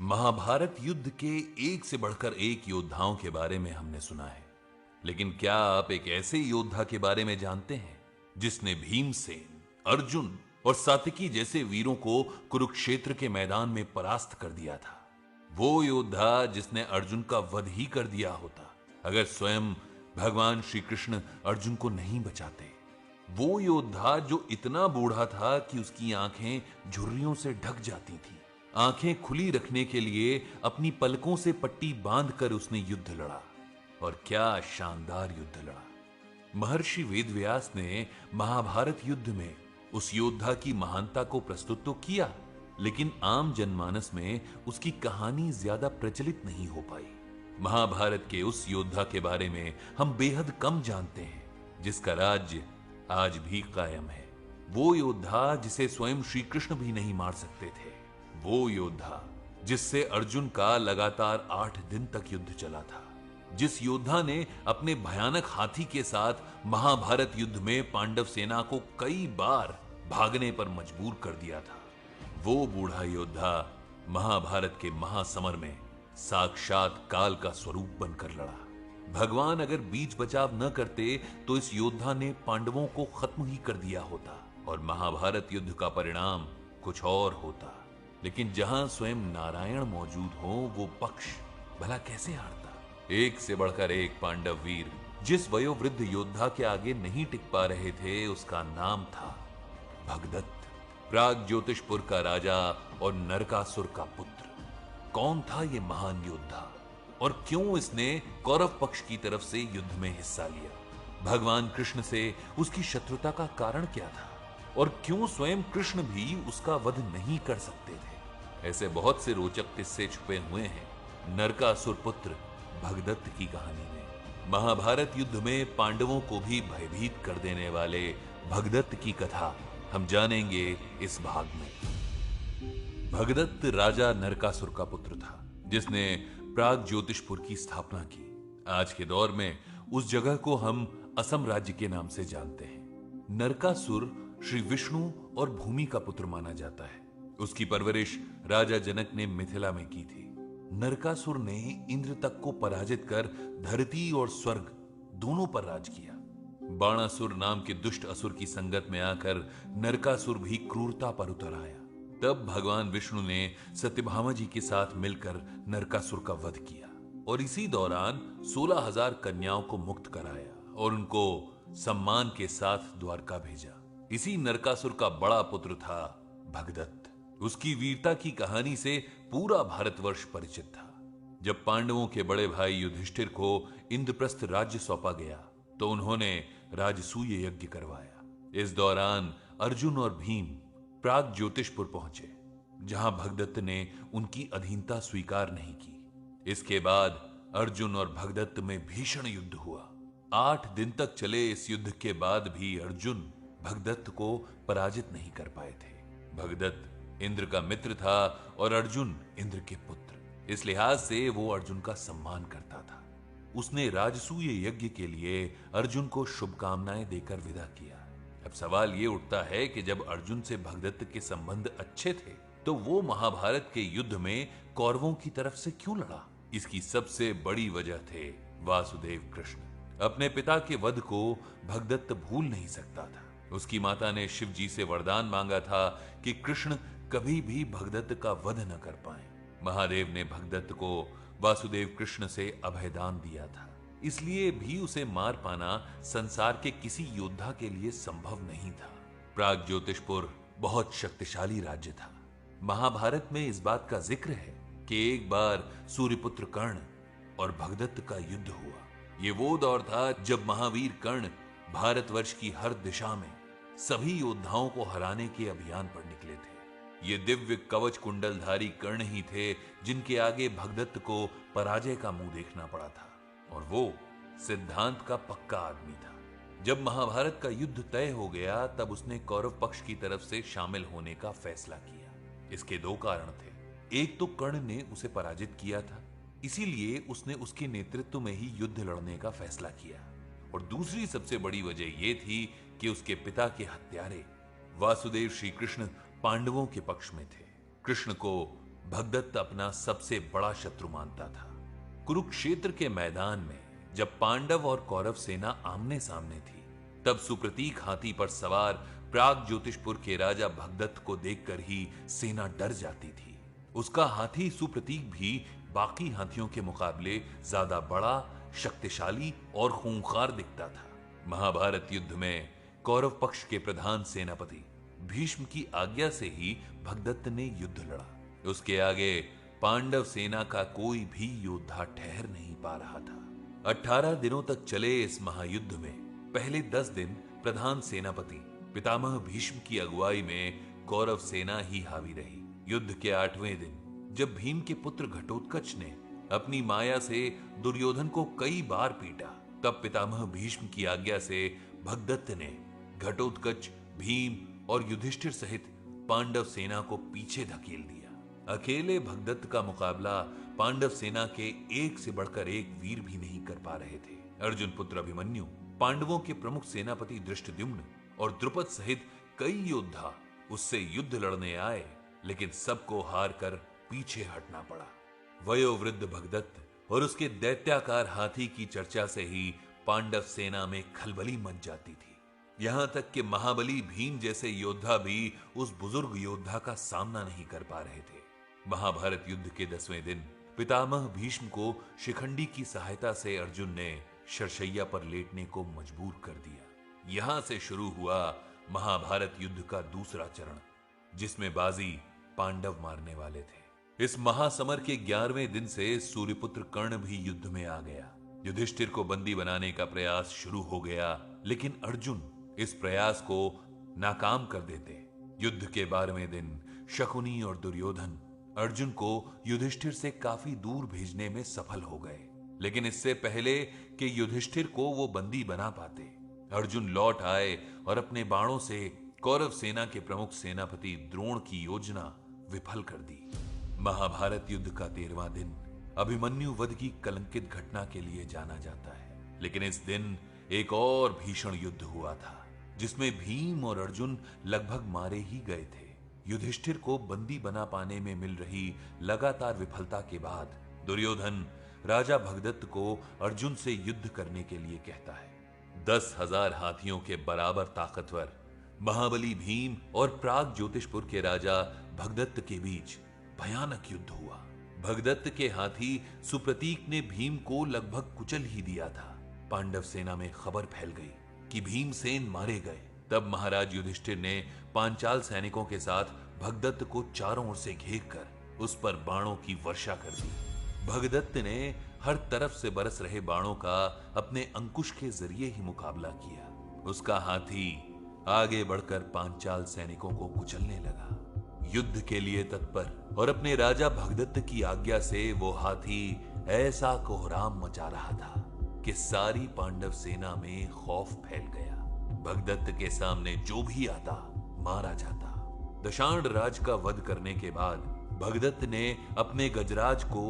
महाभारत युद्ध के एक से बढ़कर एक योद्धाओं के बारे में हमने सुना है, लेकिन क्या आप एक ऐसे योद्धा के बारे में जानते हैं जिसने भीमसेन, अर्जुन और सात्यकी जैसे वीरों को कुरुक्षेत्र के मैदान में परास्त कर दिया था। वो योद्धा जिसने अर्जुन का वध ही कर दिया होता अगर स्वयं भगवान श्री कृष्ण अर्जुन को नहीं बचाते। वो योद्धा जो इतना बूढ़ा था कि उसकी आंखें झुर्रियों से ढक जाती थी। आंखें खुली रखने के लिए अपनी पलकों से पट्टी बांधकर उसने युद्ध लड़ा, और क्या शानदार युद्ध लड़ा। महर्षि वेदव्यास ने महाभारत युद्ध में उस योद्धा की महानता को प्रस्तुत तो किया, लेकिन आम जनमानस में उसकी कहानी ज्यादा प्रचलित नहीं हो पाई। महाभारत के उस योद्धा के बारे में हम बेहद कम जानते हैं, जिसका राज्य आज भी कायम है। वो योद्धा जिसे स्वयं श्री कृष्ण भी नहीं मार सकते थे। वो योद्धा जिससे अर्जुन का लगातार 8 दिन तक युद्ध चला था। जिस योद्धा ने अपने भयानक हाथी के साथ महाभारत युद्ध में पांडव सेना को कई बार भागने पर मजबूर कर दिया था। वो बूढ़ा योद्धा महाभारत के महासमर में साक्षात काल का स्वरूप बनकर लड़ा। भगवान अगर बीच बचाव न करते तो इस योद्धा ने पांडवों को खत्म ही कर दिया होता और महाभारत युद्ध का परिणाम कुछ और होता। लेकिन जहां स्वयं नारायण मौजूद हो वो पक्ष भला कैसे हारता। एक से बढ़कर एक पांडव वीर जिस वयोवृद्ध योद्धा के आगे नहीं टिक पा रहे थे, उसका नाम था भगदत्त, प्राग ज्योतिषपुर का राजा और नरकासुर का पुत्र। कौन था ये महान योद्धा और क्यों इसने कौरव पक्ष की तरफ से युद्ध में हिस्सा लिया? भगवान कृष्ण से उसकी शत्रुता का कारण क्या था और क्यों स्वयं कृष्ण भी उसका वध नहीं कर सकते थे? ऐसे बहुत से रोचक किस्से छुपे हुए हैं नरकासुर पुत्र भगदत्त की कहानी में। महाभारत युद्ध में पांडवों को भी भयभीत कर देने वाले भगदत्त की कथा हम जानेंगे इस भाग में। भगदत्त राजा नरकासुर का पुत्र था, जिसने प्राग ज्योतिषपुर की स्थापना की। आज के दौर में उस जगह को हम असम राज्य के नाम से जानते हैं। नरकासुर श्री विष्णु और भूमि का पुत्र माना जाता है। उसकी परवरिश राजा जनक ने मिथिला में की थी। नरकासुर ने इंद्र तक को पराजित कर धरती और स्वर्ग दोनों पर राज किया। बाणासुर नाम के दुष्ट असुर की संगत में आकर नरकासुर भी क्रूरता पर उतर आया। तब भगवान विष्णु ने सत्यभामा जी के साथ मिलकर नरकासुर का वध किया और इसी दौरान 16,000 कन्याओं को मुक्त कराया और उनको सम्मान के साथ द्वारका भेजा। इसी नरकासुर का बड़ा पुत्र था भगदत्त। उसकी वीरता की कहानी से पूरा भारतवर्ष परिचित था। जब पांडवों के बड़े भाई युधिष्ठिर को इंद्रप्रस्थ राज्य सौंपा गया तो उन्होंने राजसूय यज्ञ करवाया। इस दौरान अर्जुन और भीम प्राग ज्योतिषपुर पहुंचे, जहां भगदत्त ने उनकी अधीनता स्वीकार नहीं की। इसके बाद अर्जुन और भगदत्त में भीषण युद्ध हुआ। 8 दिन तक चले इस युद्ध के बाद भी अर्जुन भगदत्त को पराजित नहीं कर पाए थे। भगदत्त इंद्र का मित्र था और अर्जुन इंद्र के पुत्र। इस लिहाज से वो अर्जुन का सम्मान करता था। उसने राजसूय यज्ञ के लिए अर्जुन को शुभकामनाएं देकर विदा किया। अब सवाल ये उठता है कि जब अर्जुन से भगदत्त के संबंध अच्छे थे तो वो महाभारत के युद्ध में कौरवों की तरफ से क्यों लड़ा? इसकी सबसे बड़ी वजह थे वासुदेव कृष्ण। अपने पिता के वध को भगदत्त भूल नहीं सकता था। उसकी माता ने शिव जी से वरदान मांगा था कि कृष्ण कभी भी भगदत्त का वध न कर पाए। महादेव ने भगदत्त को वासुदेव कृष्ण से अभयदान दिया था, इसलिए भी उसे मार पाना संसार के किसी योद्धा के लिए संभव नहीं था। प्राग ज्योतिषपुर बहुत शक्तिशाली राज्य था। महाभारत में इस बात का जिक्र है कि एक बार सूर्यपुत्र कर्ण और भगदत्त का युद्ध हुआ। ये वो दौर था जब महावीर कर्ण भारतवर्ष की हर दिशा में सभी योद्धाओं को हराने के अभियान पर निकले थे। ये दिव्य कवच कुंडलधारी कर्ण ही थे जिनके आगे भगदत्त को पराजय का मुंह देखना पड़ा था, और वो सिद्धांत का पक्का आदमी था। जब महाभारत का युद्ध तय हो गया तब उसने कौरव पक्ष की तरफ से शामिल होने का फैसला किया। इसके 2 कारण थे। एक तो कर्ण ने उसे पराजित किया था, इसीलिए उसने उसके नेतृत्व में ही युद्ध लड़ने का फैसला किया, और दूसरी सबसे बड़ी वजह यह थी कि उसके पिता के हत्यारे वासुदेव श्री कृष्ण पांडवों के पक्ष में थे। कृष्ण को भगदत्त अपना सबसे बड़ा शत्रु मानता था। कुरुक्षेत्र के मैदान में जब पांडव और कौरव सेना आमने सामने थी, तब सुप्रतीक हाथी पर सवार प्राग ज्योतिषपुर के राजा भगदत्त को देखकर ही सेना डर जाती थी। उसका हाथी सुप्रतीक भी बाकी हाथियों के मुकाबले ज्यादा बड़ा, शक्तिशाली और खूंखार दिखता था। महाभारत युद्ध में कौरव पक्ष के प्रधान सेनापति भीष्म की आज्ञा से ही भगदत्त ने युद्ध लड़ा। उसके आगे पांडव सेना का कोई भी योद्धा ठहर नहीं पा रहा था। 18 दिनों तक चले इस महायुद्ध में पहले 10 दिन प्रधान सेनापति पितामह भीष्म की अगुवाई में कौरव सेना ही हावी रही। युद्ध के 8वें दिन जब भीम के पुत्र घटोत्कच ने अपनी माया से दुर्योधन को कई बार पीटा, तब पितामह भीष्म की आज्ञा से भगदत्त ने घटोत्कच, भीम और युधिष्ठिर सहित पांडव सेना को पीछे धकेल दिया। अकेले भगदत्त का मुकाबला पांडव सेना के एक से बढ़कर एक वीर भी नहीं कर पा रहे थे। अर्जुन पुत्र अभिमन्यु, पांडवों के प्रमुख सेनापति धृष्टद्युम्न और द्रुपद सहित कई योद्धा उससे युद्ध लड़ने आए, लेकिन सबको हार कर पीछे हटना पड़ा। वयोवृद्ध भगदत्त और उसके दैत्याकार हाथी की चर्चा से ही पांडव सेना में खलबली मच जाती थी। यहां तक कि महाबली भीम जैसे योद्धा भी उस बुजुर्ग योद्धा का सामना नहीं कर पा रहे थे। महाभारत युद्ध के 10वें दिन पितामह भीष्म को शिखंडी की सहायता से अर्जुन ने शरशैया पर लेटने को मजबूर कर दिया। यहां से शुरू हुआ महाभारत युद्ध का दूसरा चरण, जिसमें बाजी पांडव मारने वाले थे। इस महासमर के 11वें दिन से सूर्यपुत्र कर्ण भी युद्ध में आ गया। युधिष्ठिर को बंदी बनाने का प्रयास शुरू हो गया, लेकिन अर्जुन इस प्रयास को नाकाम कर देते। युद्ध के 12वें दिन शकुनी और दुर्योधन अर्जुन को युधिष्ठिर से काफी दूर भेजने में सफल हो गए, लेकिन इससे पहले कि युधिष्ठिर को वो बंदी बना पाते, अर्जुन लौट आए और अपने बाणों से कौरव सेना के प्रमुख सेनापति द्रोण की योजना विफल कर दी। महाभारत युद्ध का 13वां दिन अभिमन्यु वध की कलंकित घटना के लिए जाना जाता है, लेकिन इस दिन एक और भीषण युद्ध हुआ था, जिसमें भीम और अर्जुन लगभग मारे ही गए थे। युधिष्ठिर को बंदी बना पाने में मिल रही लगातार विफलता के बाद दुर्योधन राजा भगदत्त को अर्जुन से युद्ध करने के लिए कहता है। 10,000 हाथियों के बराबर ताकतवर महाबली भीम और प्राग ज्योतिषपुर के राजा भगदत्त के बीच भयानक युद्ध हुआ। भगदत्त के हाथी सुप्रतीक ने भीम को लगभग कुचल ही दिया था। पांडव सेना में खबर फैल गई कि भीमसेन मारे गए। तब महाराज युधिष्ठिर ने पांचाल सैनिकों के साथ भगदत्त को चारों ओर से घेर कर उस पर बाणों की वर्षा कर दी। भगदत्त ने हर तरफ से बरस रहे बाणों का अपने अंकुश के जरिए ही मुकाबला किया। उसका हाथी आगे बढ़कर पांचाल सैनिकों को कुचलने लगा। युद्ध के लिए तत्पर और अपने राजा भगदत्त की आज्ञा से वो हाथी ऐसा कोहराम मचा रहा था कि सारी पांडव सेना में खौफ फैल गया। भगदत्त के सामने जो भी आता मारा जाता। दशांड राज का वध करने के बाद भगदत्त ने अपने गजराज को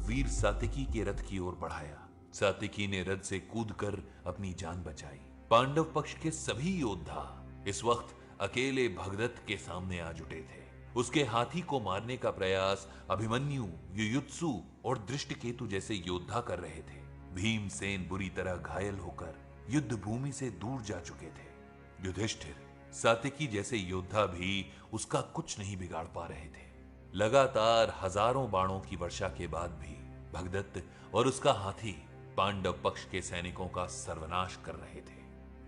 वीर सातिकी के रथ की ओर बढ़ाया। सातिकी ने रथ से कूदकर अपनी जान बचाई। पांडव पक्ष के सभी योद्धा इस वक्त अकेले भगदत्त के सामने आ जुटे थे। उसके हाथी को मारने का प्रयास अभिमन्यु, युयुत्सु और दृष्टिकेतु जैसे योद्धा कर रहे थे। भीमसेन बुरी तरह घायल होकर युद्ध भूमि से दूर जा चुके थे। युधिष्ठिर, सातिकी जैसे योद्धा भी उसका कुछ नहीं बिगाड़ पा रहे थे। लगातार हजारों बाणों की वर्षा के बाद भी भगदत्त और उसका हाथी पांडव पक्ष के सैनिकों का सर्वनाश कर रहे थे।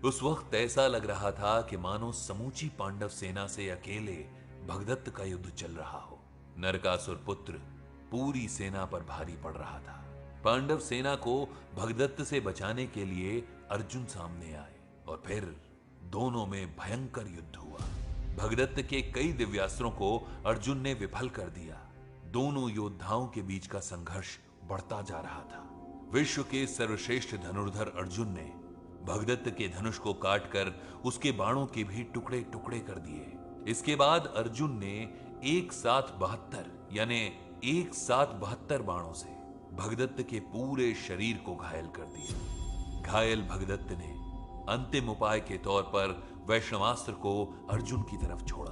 उस वक्त ऐसा लग रहा था कि मानो समूची पांडव सेना से अकेले भगदत्त का युद्ध चल रहा हो। नरकासुर पुत्र पूरी सेना पर भारी पड़ रहा था। पांडव सेना को भगदत्त से बचाने के लिए अर्जुन सामने आए और फिर दोनों में भयंकर युद्ध हुआ। भगदत्त के कई दिव्यास्त्रों को अर्जुन ने विफल कर दिया। दोनों योद्धाओं के बीच का संघर्ष बढ़ता जा रहा था। विश्व के सर्वश्रेष्ठ धनुर्धर अर्जुन ने भगदत्त के धनुष को काटकर उसके बाणों के भी टुकड़े टुकड़े कर दिए। इसके बाद अर्जुन ने एक साथ 72 बाणों से भगदत्त के पूरे शरीर को घायल कर दिया। घायल भगदत्त ने अंतिम उपाय के तौर पर वैष्णवास्त्र को अर्जुन की तरफ छोड़ा।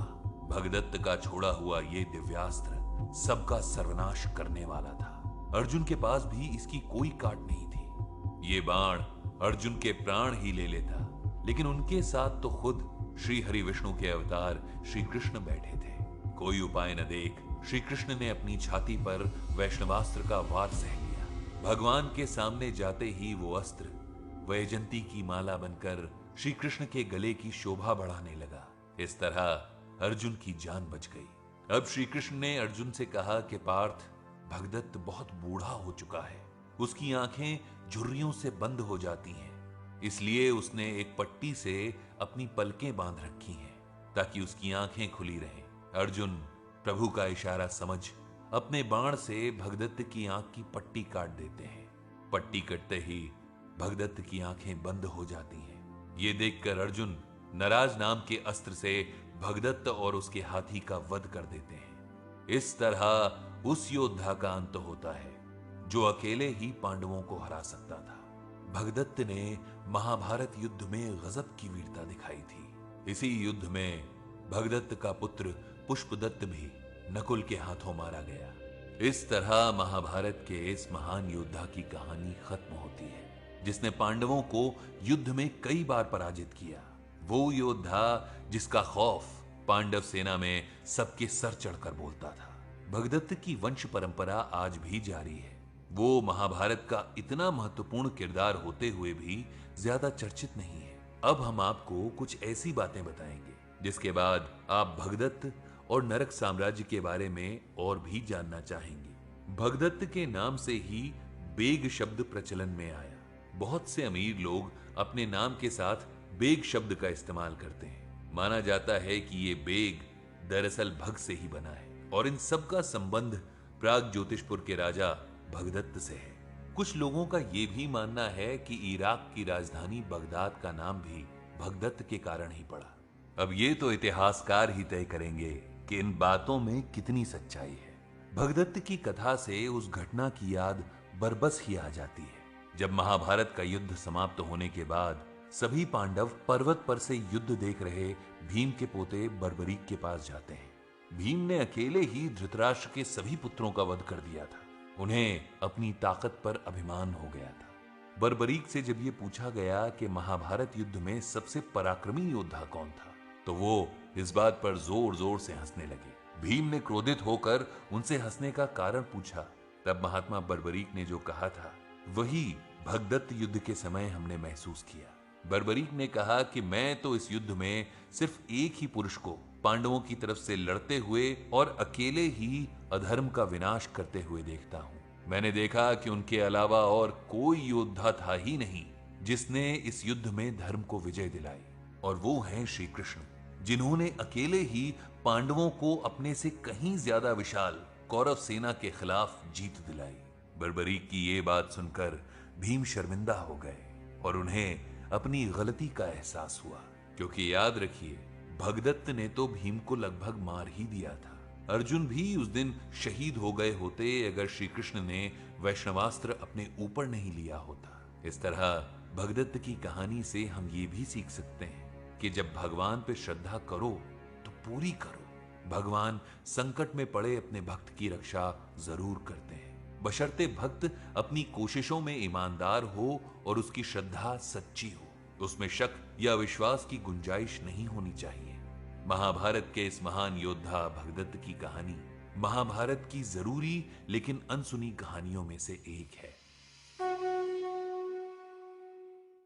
भगदत्त का छोड़ा हुआ ये दिव्यास्त्र सबका सर्वनाश करने वाला था। अर्जुन के पास भी इसकी कोई काट नहीं थी। ये बाण अर्जुन के प्राण ही ले लेता, लेकिन उनके साथ तो खुद श्री हरि विष्णु के अवतार श्री कृष्ण बैठे थे। कोई उपाय न देख श्री कृष्ण ने अपनी छाती पर वैष्णवास्त्र का वार सह लिया। भगवान के सामने जाते ही वो अस्त्र वैजंती की माला बनकर श्री कृष्ण के गले की शोभा बढ़ाने लगा। इस तरह अर्जुन की जान बच गई। अब श्री कृष्ण ने अर्जुन से कहा कि पार्थ, भगदत्त बहुत बूढ़ा हो चुका है, उसकी आंखें झुर्रियों से बंद हो जाती हैं, इसलिए उसने एक पट्टी से अपनी पलकें बांध रखी हैं ताकि उसकी आंखें खुली रहें। अर्जुन प्रभु का इशारा समझ अपने बाण से भगदत्त की आंख की पट्टी काट देते हैं। पट्टी कटते ही भगदत्त की आंखें बंद हो जाती हैं। ये देखकर अर्जुन नराज नाम के अस्त्र से भगदत्त और उसके हाथी का वध कर देते हैं। इस तरह उस योद्धा का अंत होता है जो अकेले ही पांडवों को हरा सकता था। भगदत्त ने महाभारत युद्ध में गजब की वीरता दिखाई थी। इसी युद्ध में भगदत्त का पुत्र पुष्पदत्त भी नकुल के हाथों मारा गया। इस तरह महाभारत के इस महान योद्धा की कहानी खत्म होती है, जिसने पांडवों को युद्ध में कई बार पराजित किया। वो योद्धा जिसका खौफ पांडव सेना में सबके सर चढ़कर बोलता था। भगदत्त की वंश परंपरा आज भी जारी है। वो महाभारत का इतना महत्वपूर्ण किरदार होते हुए भी ज्यादा चर्चित नहीं है। अब हम आपको कुछ ऐसी बातें बताएंगे जिसके बाद आप भगदत्त और नरक साम्राज्य के बारे में और भी जानना चाहेंगे। भगदत्त के नाम से ही बेग शब्द प्रचलन में आया। बहुत से अमीर लोग अपने नाम के साथ बेग शब्द का इस्तेमाल करते हैं। माना जाता है कि ये बेग दरअसल भग से ही बना है और इन सब का संबंध प्राग ज्योतिषपुर के राजा भगदत्त से है। कुछ लोगों का यह भी मानना है कि इराक की राजधानी बगदाद का नाम भी भगदत्त के कारण ही पड़ा। अब ये तो इतिहासकार ही तय करेंगे कि इन बातों में कितनी सच्चाई है। भगदत्त की कथा से उस घटना की याद बरबस ही आ जाती है जब महाभारत का युद्ध समाप्त होने के बाद सभी पांडव पर्वत पर से युद्ध देख रहे भीम के पोते बर्बरीक के पास जाते हैं। भीम ने अकेले ही धृतराष्ट्र के सभी पुत्रों का वध कर दिया था। उन्हें अपनी ताकत पर अभिमान हो गया था। बर्बरीक से जब ये पूछा गया कि महाभारत युद्ध में सबसे पराक्रमी योद्धा कौन था, तो वो इस बात पर जोर जोर से हंसने लगे। भीम ने क्रोधित होकर उनसे हंसने का कारण पूछा। तब महात्मा बर्बरीक ने जो कहा था वही भगदत्त युद्ध के समय हमने महसूस किया। बर्बरीक ने कहा कि मैं तो इस युद्ध में सिर्फ एक ही पुरुष को पांडवों की तरफ से लड़ते हुए और अकेले ही अधर्म का विनाश करते हुए देखता हूं। मैंने देखा कि उनके अलावा और कोई योद्धा था ही नहीं जिसने इस युद्ध में धर्म को विजय दिलाई, और वो हैं श्री कृष्ण, जिन्होंने अकेले ही पांडवों को अपने से कहीं ज्यादा विशाल कौरव सेना के खिलाफ जीत दिलाई। बर्बरीक की ये बात सुनकर भीम शर्मिंदा हो गए और उन्हें अपनी गलती का एहसास हुआ, क्योंकि याद रखिए भगदत्त ने तो भीम को लगभग मार ही दिया था। अर्जुन भी उस दिन शहीद हो गए होते अगर श्री कृष्ण ने वैष्णवास्त्र अपने ऊपर नहीं लिया होता। इस तरह भगदत्त की कहानी से हम ये भी सीख सकते हैं कि जब भगवान पे श्रद्धा करो तो पूरी करो। भगवान संकट में पड़े अपने भक्त की रक्षा जरूर करते हैं, बशर्ते भक्त अपनी कोशिशों में ईमानदार हो और उसकी श्रद्धा सच्ची हो। उसमें शक या विश्वास की गुंजाइश नहीं होनी चाहिए। महाभारत के इस महान योद्धा भगदत्त की कहानी महाभारत की जरूरी लेकिन अनसुनी कहानियों में से एक है।